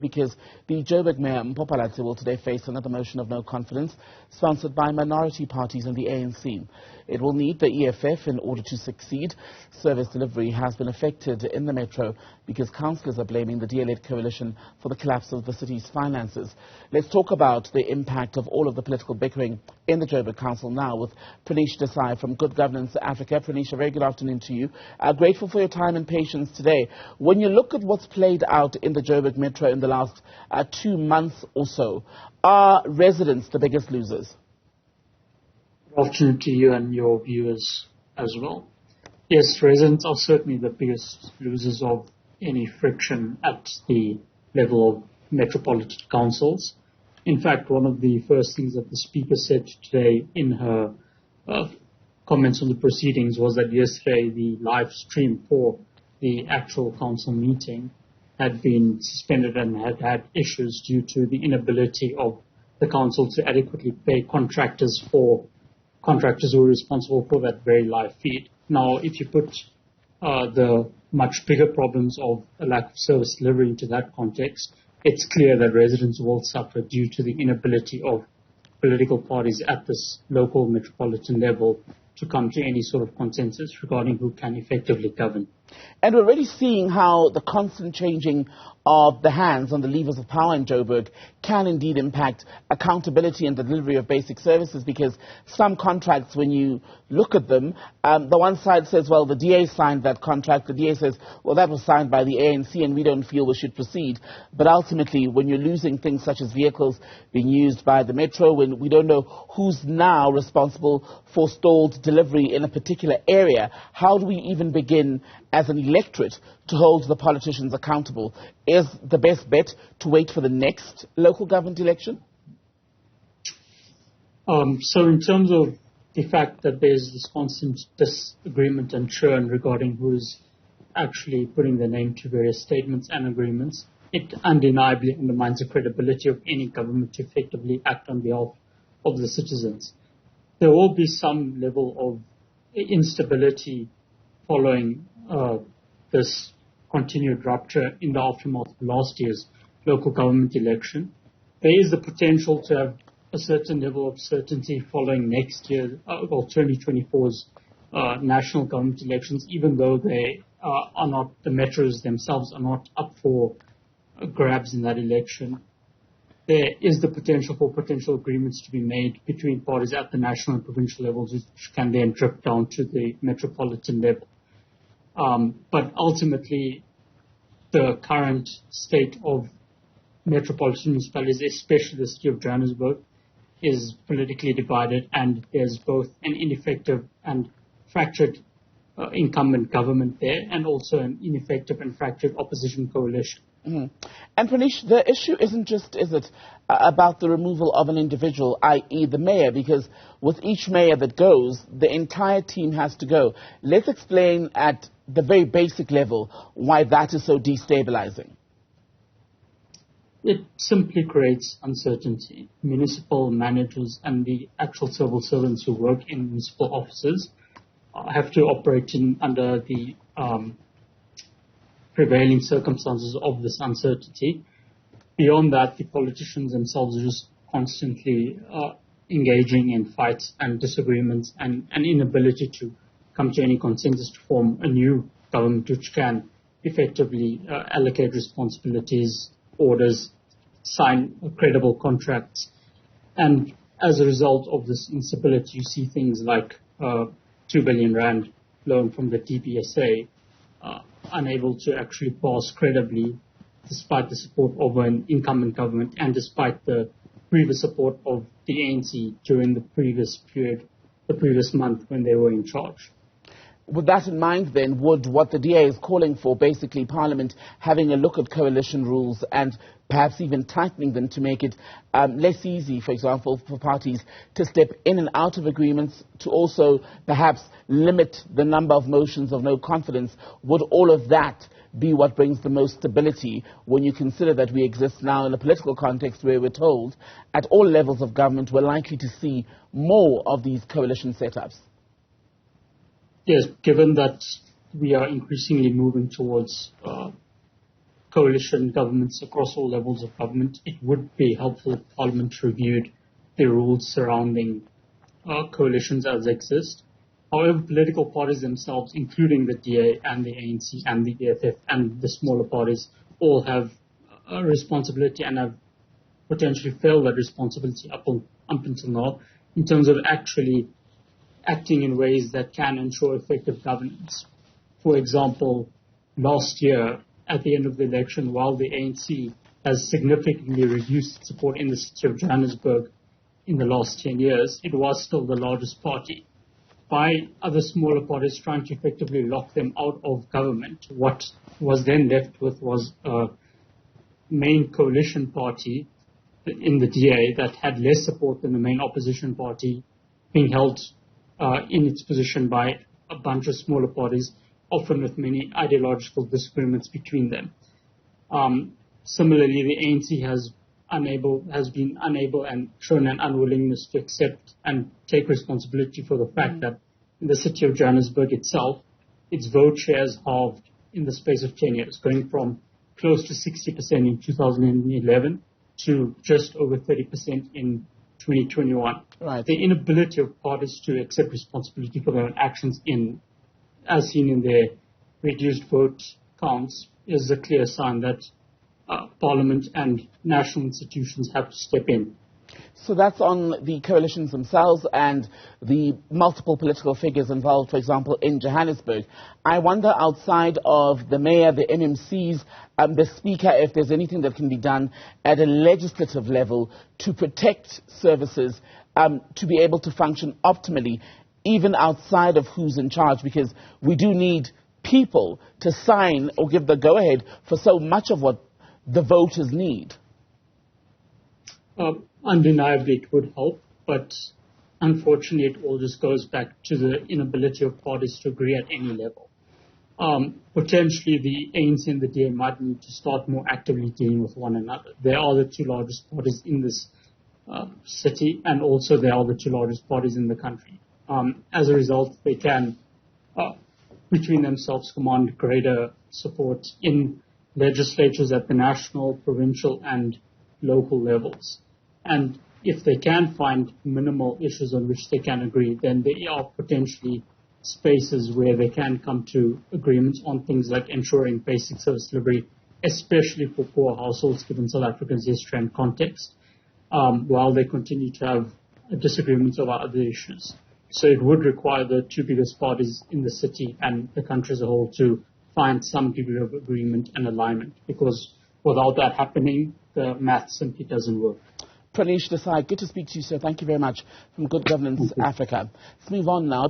because the Joburg Mayor Mpho Phalatse will today face another motion of no confidence sponsored by minority parties and the ANC. It will need the EFF in order to succeed. Service delivery has been affected in the metro because councillors are blaming the DA-led coalition for the collapse of the city's finances. Let's talk about the impact of all of the political bickering in the Joburg Council now with Pranish Desai from Good Governance Africa. Pranish, a very good afternoon to you. Grateful for your time and patience today. When you look at what's played out in the Joburg metro in the last 2 months or so, are residents the biggest losers? Good afternoon to you and your viewers as well. Yes, residents are certainly the biggest losers of any friction at the level of metropolitan councils. In fact, one of the first things that the Speaker said today in her comments on the proceedings was that yesterday the live stream for the actual council meeting had been suspended and had issues due to the inability of the council to adequately pay contractors who were responsible for that very live feed. Now, if you put the much bigger problems of a lack of service delivery into that context, it's clear that residents will suffer due to the inability of political parties at this local metropolitan level to come to any sort of consensus regarding who can effectively govern. And we're already seeing how the constant changing of the hands on the levers of power in Joburg can indeed impact accountability and the delivery of basic services, because some contracts, when you look at them, the one side says, well, the DA signed that contract. The DA says, well, that was signed by the ANC and we don't feel we should proceed. But ultimately, when you're losing things such as vehicles being used by the metro, when we don't know who's now responsible for stalled delivery in a particular area, how do we even begin as an electorate to hold the politicians accountable? Is the best bet to wait for the next local government election? So in terms of the fact that there's this constant disagreement and churn regarding who's actually putting their name to various statements and agreements, it undeniably undermines the credibility of any government to effectively act on behalf of the citizens. There will be some level of instability following this continued rupture in the aftermath of last year's local government election. There is the potential to have a certain level of certainty following next year, 2024's national government elections, even though they are not, the metros themselves are not up for grabs in that election. There is the potential for potential agreements to be made between parties at the national and provincial levels, which can then drip down to the metropolitan level. But ultimately, the current state of metropolitan municipalities, especially the city of Johannesburg, is politically divided, and there's both an ineffective and fractured incumbent government there, and also an ineffective and fractured opposition coalition. Mm-hmm. And Pranish, the issue isn't just, is it, about the removal of an individual, i.e. the mayor, because with each mayor that goes, the entire team has to go. Let's explain at the very basic level why that is so destabilizing. It simply creates uncertainty. Municipal managers and the actual civil servants who work in municipal offices have to operate under the prevailing circumstances of this uncertainty. Beyond that, the politicians themselves are just constantly engaging in fights and disagreements and an inability to come to any consensus to form a new government which can effectively allocate responsibilities, orders, sign credible contracts. And as a result of this instability, you see things like 2 billion rand loan from the DBSA unable to actually pass credibly despite the support of an incumbent government and despite the previous support of the ANC during the previous period, the previous month when they were in charge. With that in mind, then, would what the DA is calling for, basically Parliament having a look at coalition rules and perhaps even tightening them to make it less easy, for example, for parties to step in and out of agreements, to also perhaps limit the number of motions of no confidence, would all of that be what brings the most stability when you consider that we exist now in a political context where we're told at all levels of government we're likely to see more of these coalition setups? Yes, given that we are increasingly moving towards coalition governments across all levels of government, it would be helpful if Parliament reviewed the rules surrounding coalitions as they exist. However, political parties themselves, including the DA and the ANC and the EFF and the smaller parties, all have a responsibility and have potentially failed that responsibility up until now in terms of actually acting in ways that can ensure effective governance. For example, last year, at the end of the election, while the ANC has significantly reduced support in the city of Johannesburg in the last 10 years, it was still the largest party. By other smaller parties trying to effectively lock them out of government, what was then left with was a main coalition party in the DA that had less support than the main opposition party, being held in its position by a bunch of smaller parties, often with many ideological disagreements between them. Similarly, the ANC has been unable and shown an unwillingness to accept and take responsibility for the fact that in the city of Johannesburg itself, its vote shares halved in the space of 10 years, going from close to 60% in 2011 to just over 30% in 2021. Right. The inability of parties to accept responsibility for their own actions, as seen in their reduced vote counts, is a clear sign that Parliament and national institutions have to step in. So that's on the coalitions themselves and the multiple political figures involved, for example, in Johannesburg. I wonder, outside of the mayor, the MMCs, the speaker, if there's anything that can be done at a legislative level to protect services to be able to function optimally, even outside of who's in charge, because we do need people to sign or give the go-ahead for so much of what the voters need. Undeniably, it would help, but unfortunately, it all just goes back to the inability of parties to agree at any level. Potentially, the ANC and the DA might need to start more actively dealing with one another. They are the two largest parties in this city, and also they are the two largest parties in the country. As a result, they can, between themselves, command greater support in legislatures at the national, provincial, and local levels. And if they can find minimal issues on which they can agree, then there are potentially spaces where they can come to agreements on things like ensuring basic service delivery, especially for poor households given South Africa's history and context, while they continue to have disagreements over other issues. So it would require the two biggest parties in the city and the country as a whole to find some degree of agreement and alignment, because without that happening, the math simply doesn't work. Pranish, Desai, good to speak to you, sir. Thank you very much from Good Governance Africa. Let's move on now.